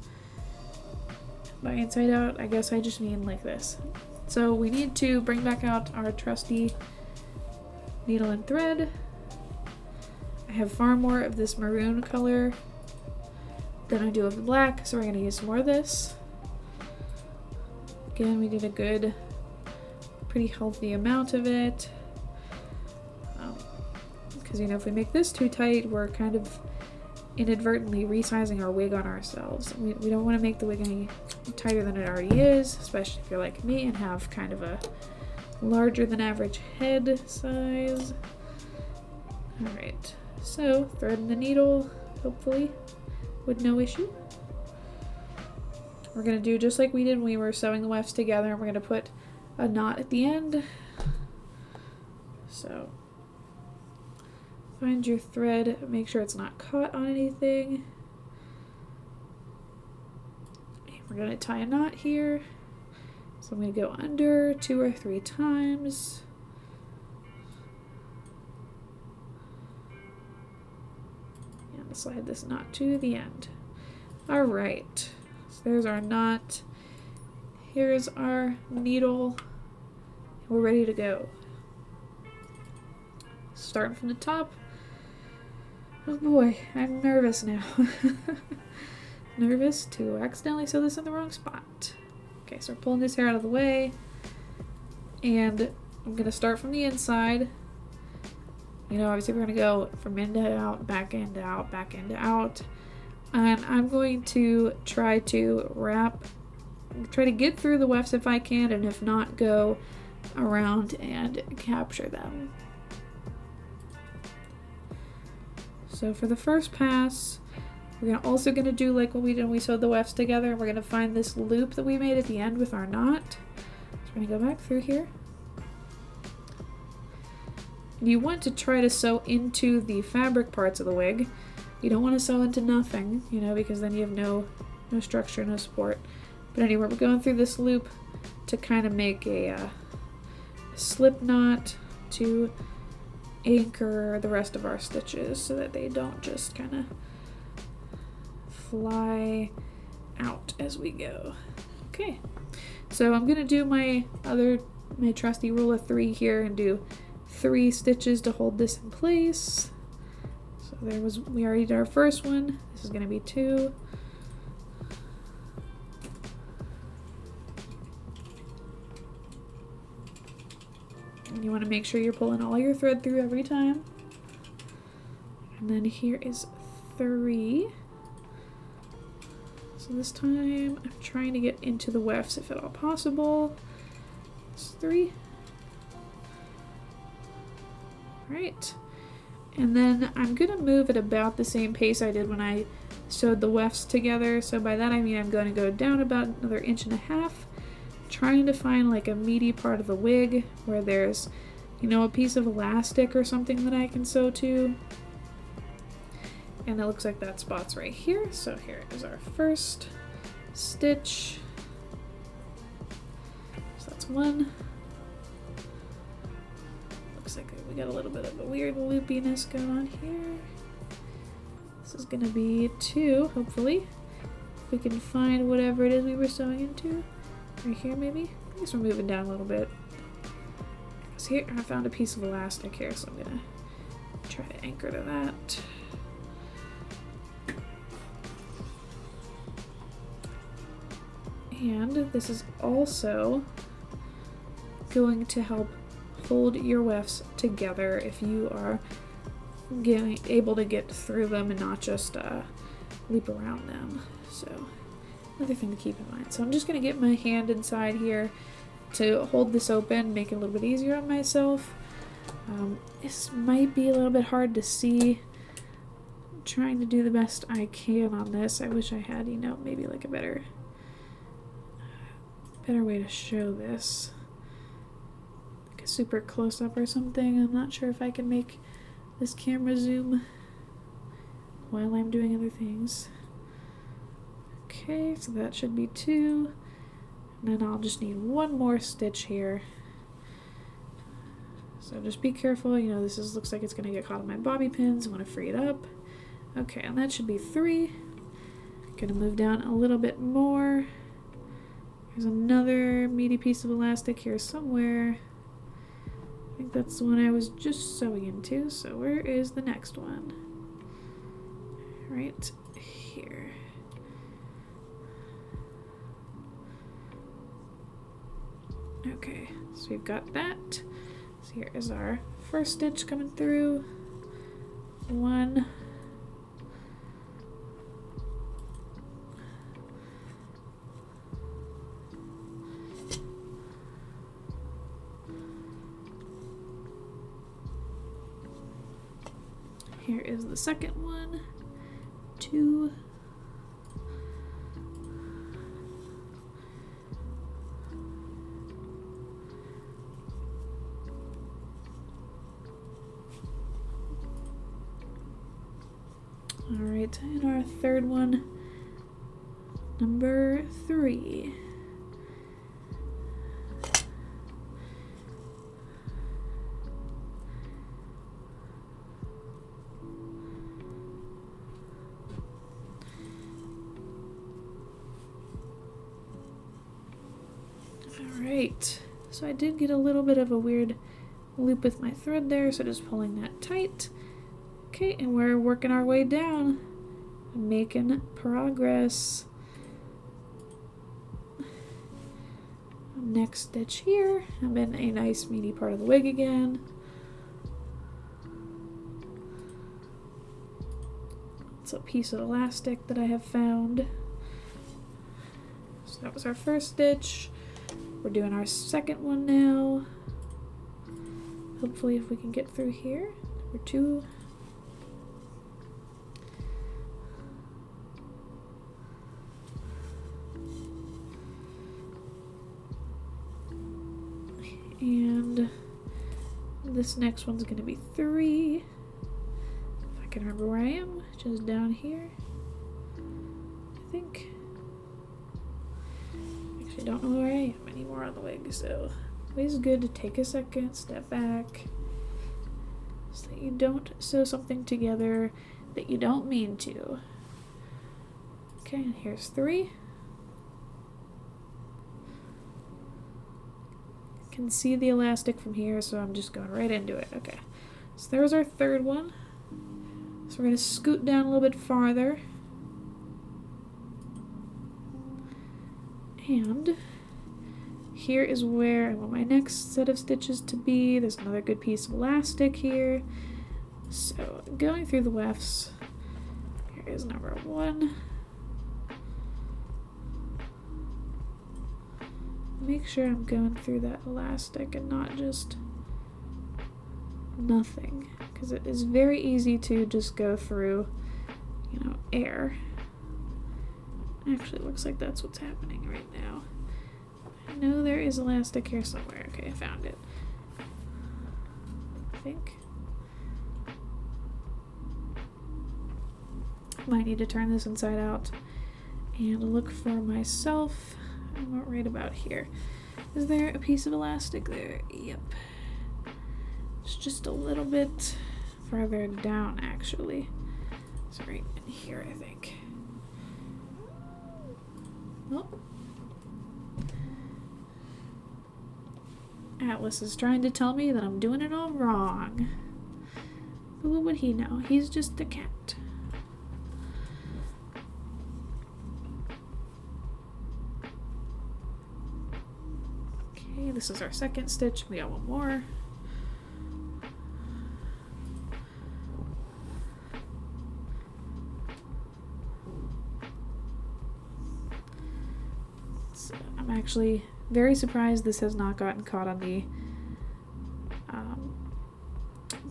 By inside out, I guess I just mean like this. So we need to bring back out our trusty needle and thread. I have far more of this maroon color than I do of the black, so we're gonna use more of this. Again, we did a good, pretty healthy amount of it. Because, you know, if we make this too tight, we're kind of inadvertently resizing our wig on ourselves. We don't want to make the wig any tighter than it already is, especially if you're like me and have kind of a larger than average head size. Alright, so threading the needle, hopefully, with no issue. We're going to do just like we did when we were sewing the wefts together, and we're going to put a knot at the end. So find your thread, make sure it's not caught on anything. And we're going to tie a knot here. So I'm going to go under 2 or 3 times. And slide this knot to the end. Alright, so there's our knot. Here's our needle. We're ready to go. Starting from the top. Oh boy, I'm nervous now. Nervous to accidentally sew this in the wrong spot. Okay, so we're pulling this hair out of the way. And I'm going to start from the inside. You know, obviously we're going to go from in to out, back in to out, back in to out. And I'm going to try to get through the wefts if I can, and if not, go around and capture them. So for the first pass, we're also going to do like what we did when we sewed the wefts together. We're going to find this loop that we made at the end with our knot. So we're going to go back through here. You want to try to sew into the fabric parts of the wig. You don't want to sew into nothing, you know, because then you have no structure, no support. But anyway, we're going through this loop to kind of make a slip knot to anchor the rest of our stitches so that they don't just kind of fly out as we go. Okay, so I'm gonna do my trusty rule of 3 here and do 3 stitches to hold this in place. So we already did our first one. This is gonna be 2. And you want to make sure you're pulling all your thread through every time. And then here is 3. So this time I'm trying to get into the wefts if at all possible. It's 3. Right. And then I'm going to move at about the same pace I did when I sewed the wefts together. So by that I mean I'm going to go down about another 1.5 inches. Trying to find like a meaty part of the wig where there's, you know, a piece of elastic or something that I can sew to. And it looks like that spot's right here. So here is our first stitch. So that's 1. Looks like we got a little bit of a weird loopiness going on here. This is gonna be 2, hopefully. If we can find whatever it is we were sewing into. Right here, maybe? I guess we're moving down a little bit. here I found a piece of elastic here, so I'm gonna try to anchor to that. And this is also going to help hold your wefts together if you are able to get through them and not just leap around them. So another thing to keep in mind. So I'm just going to get my hand inside here to hold this open, make it a little bit easier on myself. This might be a little bit hard to see. I'm trying to do the best I can on this. I wish I had, you know, maybe like a better way to show this. Like a super close up or something. I'm not sure if I can make this camera zoom while I'm doing other things. Okay, so that should be 2. And then I'll just need 1 more stitch here. So just be careful, you know, looks like it's gonna get caught on my bobby pins. I wanna free it up. Okay, and that should be 3. Gonna move down a little bit more. There's another meaty piece of elastic here somewhere. I think that's the one I was just sewing into, so where is the next one? Right here. Okay, so we've got that. So here is our first stitch coming through. 1. Here is the second one. 2. Alright, and our third one, number 3. Alright, so I did get a little bit of a weird loop with my thread there, so just pulling that tight. Okay, and we're working our way down, making progress. Next stitch here, I'm in a nice meaty part of the wig again. It's a piece of elastic that I have found. So that was our first stitch. We're doing our second one now. Hopefully if we can get through here. Number 2. And this next one's gonna be 3. If I can remember where I am, just down here, I think. Actually don't know where I am anymore on the wig, so always good to take a second, step back, so that you don't sew something together that you don't mean to. Okay, and here's 3. Can see the elastic from here, so I'm just going right into it. Okay, so there's our third one. So we're going to scoot down a little bit farther. And here is where I want my next set of stitches to be. There's another good piece of elastic here. So going through the wefts, here is number 1. Make sure I'm going through that elastic and not just nothing, because it is very easy to just go through, you know, air. Actually, it looks like that's what's happening right now. I know there is elastic here somewhere. Okay, I found it. I think. Might need to turn this inside out and look for myself. I'm right about here. Is there a piece of elastic there? Yep. It's just a little bit further down, actually. It's right in here, I think. Oh. Atlas is trying to tell me that I'm doing it all wrong. But what would he know? He's just a cat. Okay, this is our second stitch. We got one more. So I'm actually very surprised this has not gotten caught on the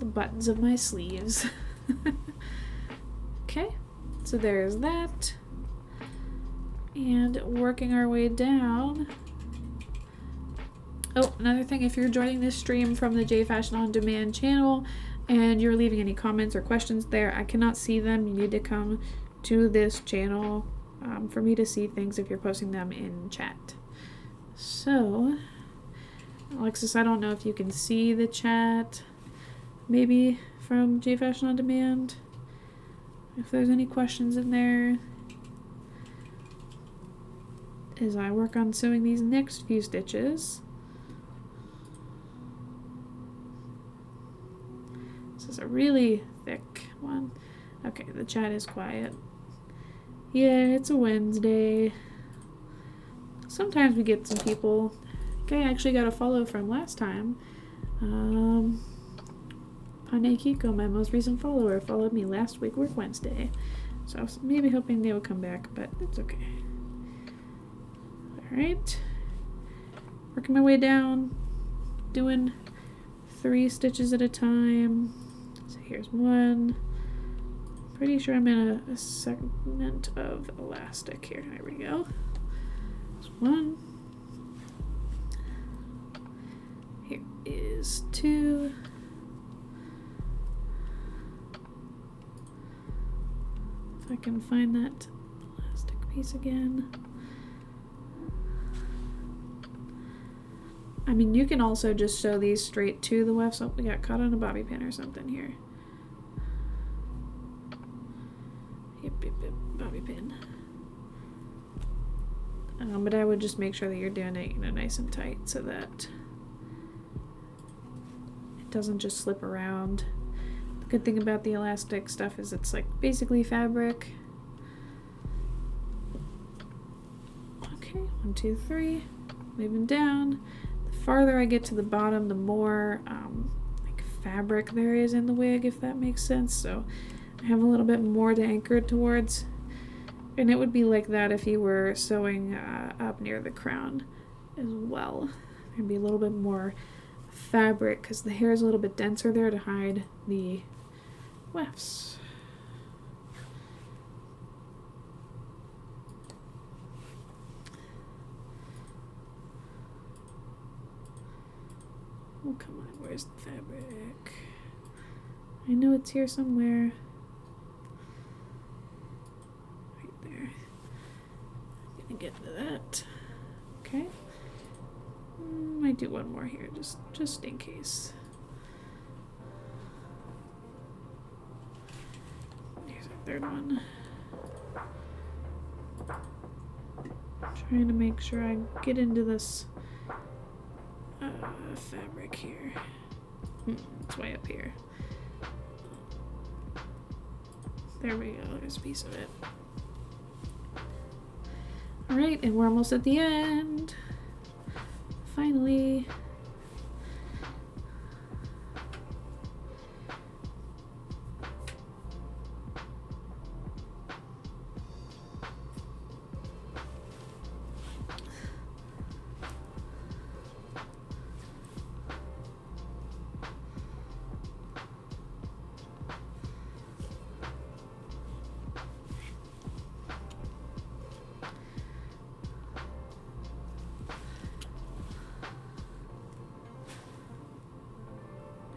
buttons of my sleeves. Okay, so there's that. And working our way down. Oh, another thing, if you're joining this stream from the J Fashion On Demand channel and you're leaving any comments or questions there, I cannot see them. You need to come to this channel for me to see things if you're posting them in chat. So, Alexis, I don't know if you can see the chat, maybe from J Fashion On Demand. If there's any questions in there, as I work on sewing these next few stitches. This is a really thick one. Okay, the chat is quiet. Yeah, it's a Wednesday. Sometimes we get some people. Okay, I actually got a follow from last time. Pane Kiko, my most recent follower, followed me last week, Work Wednesday. So I was maybe hoping they would come back, but it's okay. Alright. Working my way down. Doing 3 stitches at a time. So here's one. Pretty sure I'm in a segment of elastic here. There we go. There's one. Here is 2. If I can find that elastic piece again. I mean, you can also just sew these straight to the weft. Oh, we got caught on a bobby pin or something here. Yep, bobby pin. But I would just make sure that you're doing it, nice and tight so that it doesn't just slip around. The good thing about the elastic stuff is it's like basically fabric. Okay, 1, 2, 3, moving down. The farther I get to the bottom, the more like fabric there is in the wig, if that makes sense. So I have a little bit more to anchor it towards. And it would be like that if you were sewing up near the crown as well. There'd be a little bit more fabric because the hair is a little bit denser there to hide the wefts. Oh, come on, where's the fabric? I know it's here somewhere. Get into that. Okay. Might do one more here, just in case. Here's our third one. Trying to make sure I get into this fabric here. It's way up here. There we go. There's a piece of it. Alright, and we're almost at the end. Finally.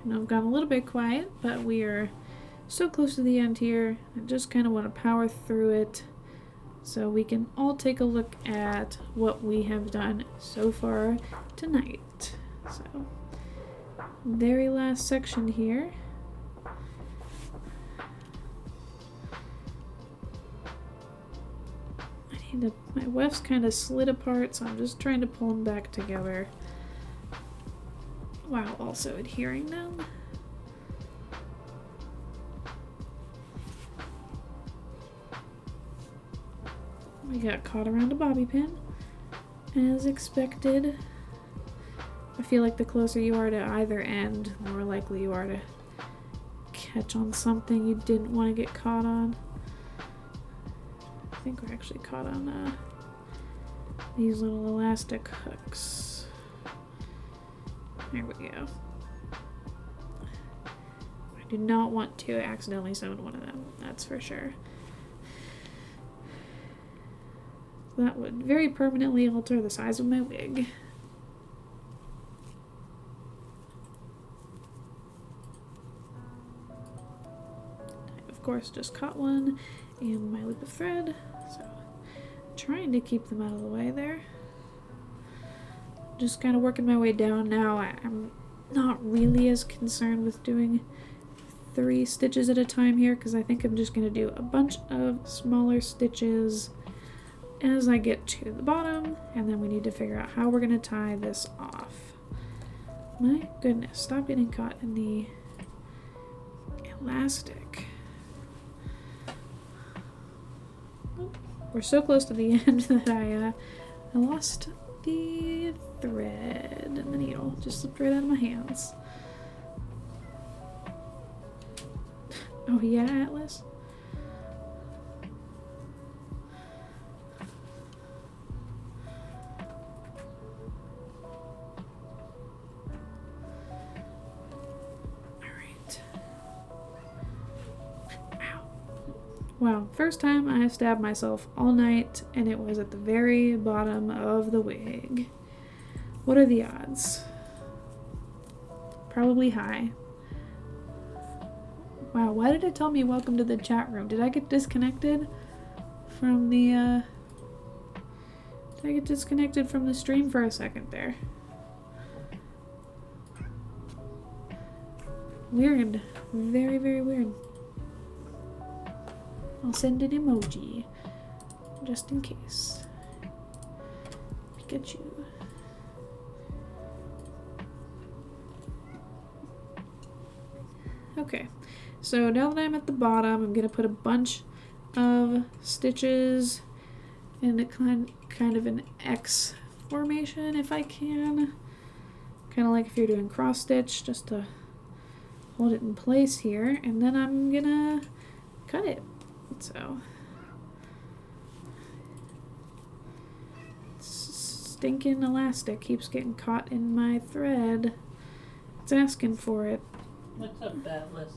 And I've gone a little bit quiet, but we are so close to the end here. I just kind of want to power through it so we can all take a look at what we have done so far tonight. So, very last section here. My wefts kind of slid apart, so I'm just trying to pull them back together. while also adhering them. We got caught around a bobby pin, as expected. I feel like the closer you are to either end, the more likely you are to catch on something you didn't want to get caught on. I think we're actually caught on these little elastic hooks. There we go. I do not want to accidentally sewn one of them, that's for sure. That would very permanently alter the size of my wig. I, of course, just caught one in my loop of thread, so trying to keep them out of the way there. Just kind of working my way down now. I'm not really as concerned with doing 3 stitches at a time here because I think I'm just going to do a bunch of smaller stitches as I get to the bottom, and then we need to figure out how we're going to tie this off. My goodness, stop getting caught in the elastic. Oh, we're so close to the end that I lost the thread and the needle. Just slipped right out of my hands. Oh yeah, Atlas? Wow, first time I stabbed myself all night, and it was at the very bottom of the wig. What are the odds? Probably high. Wow, why did it tell me welcome to the chat room? Did I get disconnected from the, Did I get disconnected from the stream for a second there? Weird. Very, very weird. I'll send an emoji, just in case. Pikachu. Okay, so now that I'm at the bottom, I'm going to put a bunch of stitches in a kind of an X formation if I can. Kind of like if you're doing cross stitch, just to hold it in place here. And then I'm going to cut it. So, stinking elastic keeps getting caught in my thread. It's asking for it. What's up, Atlas?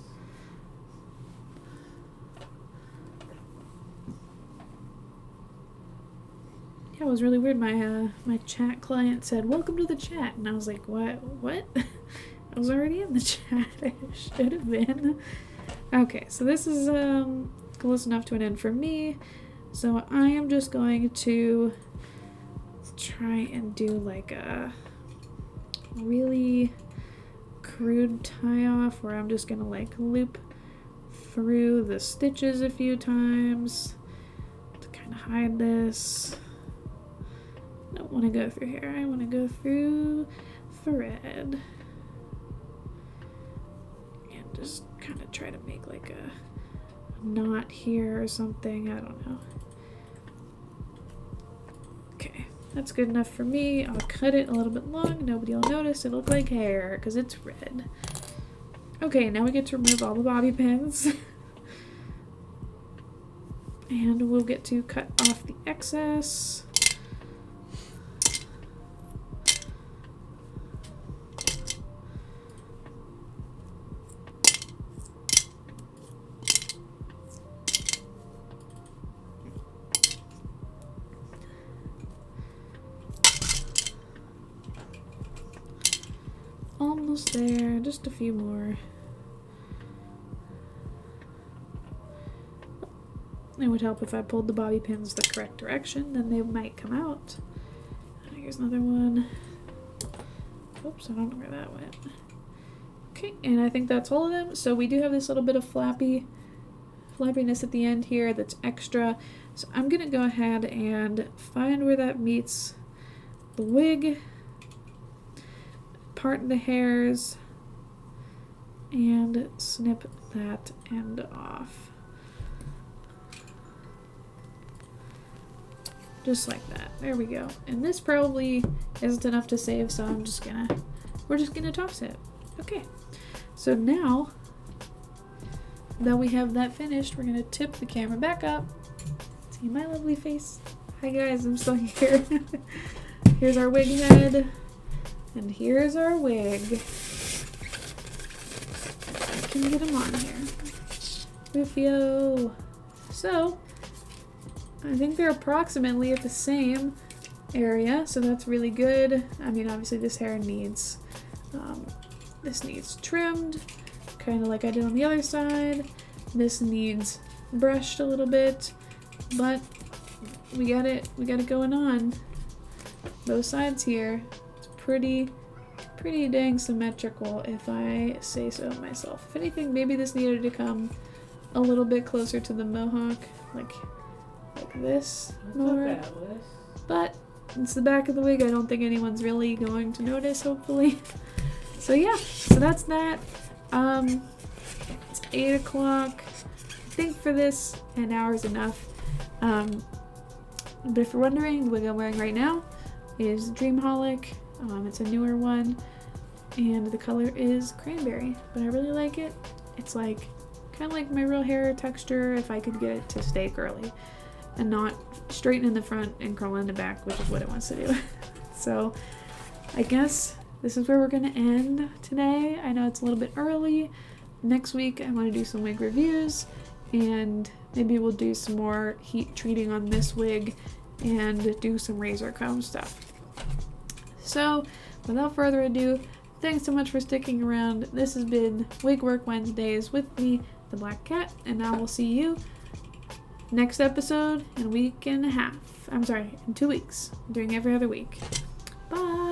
Yeah, it was really weird. My chat client said, "Welcome to the chat," and I was like, "What? What?" I was already in the chat. I should have been. Okay, so this is close enough to an end for me, so I am just going to try and do like a really crude tie off where I'm just gonna like loop through the stitches a few times to kind of hide this. I don't want to go through here, I want to go through thread and just kind of try to make like a knot here or something. I don't know. Okay, that's good enough for me. I'll cut it a little bit long. Nobody will notice. It'll look like hair because it's red. Okay, now we get to remove all the bobby pins. And we'll get to cut off the excess. Almost there, just a few more. It would help if I pulled the bobby pins the correct direction, then they might come out. Here's another one. Oops, I don't know where that went. Okay, and I think that's all of them. So we do have this little bit of flappiness at the end here that's extra. So I'm gonna go ahead and find where that meets the wig. part the hairs and snip that end off. Just like that. There we go. And this probably isn't enough to save, so we're just gonna toss it. Okay. So now that we have that finished, we're gonna tip the camera back up. See my lovely face. Hi guys, I'm still here. Here's our wig head. And here's our wig. I can get him on here. Rufio. So, I think they're approximately at the same area, so that's really good. I mean, obviously this hair needs, this needs trimmed, kind of like I did on the other side. This needs brushed a little bit, but we got it going on. Both sides here. It's pretty dang symmetrical, if I say so myself. If anything, maybe this needed to come a little bit closer to the mohawk, like this more. But it's the back of the wig. I don't think anyone's really going to notice, hopefully. So yeah, so that's that. It's 8 o'clock. I think for this, an hour is enough. But if you're wondering, the wig I'm wearing right now is Dreamholic. It's a newer one, and the color is cranberry, but I really like it. It's like kind of like my real hair texture if I could get it to stay curly and not straighten in the front and curl in the back, which is what it wants to do. So I guess this is where we're gonna end today. I know it's a little bit early. Next week I want to do some wig reviews, and maybe we'll do some more heat treating on this wig and do some razor comb stuff. So without further ado, thanks so much for sticking around. This has been Wig Work Wednesdays with me, the Black Cat, and I will see you next episode in a week and a half. I'm sorry, in 2 weeks. I'm doing every other week. Bye!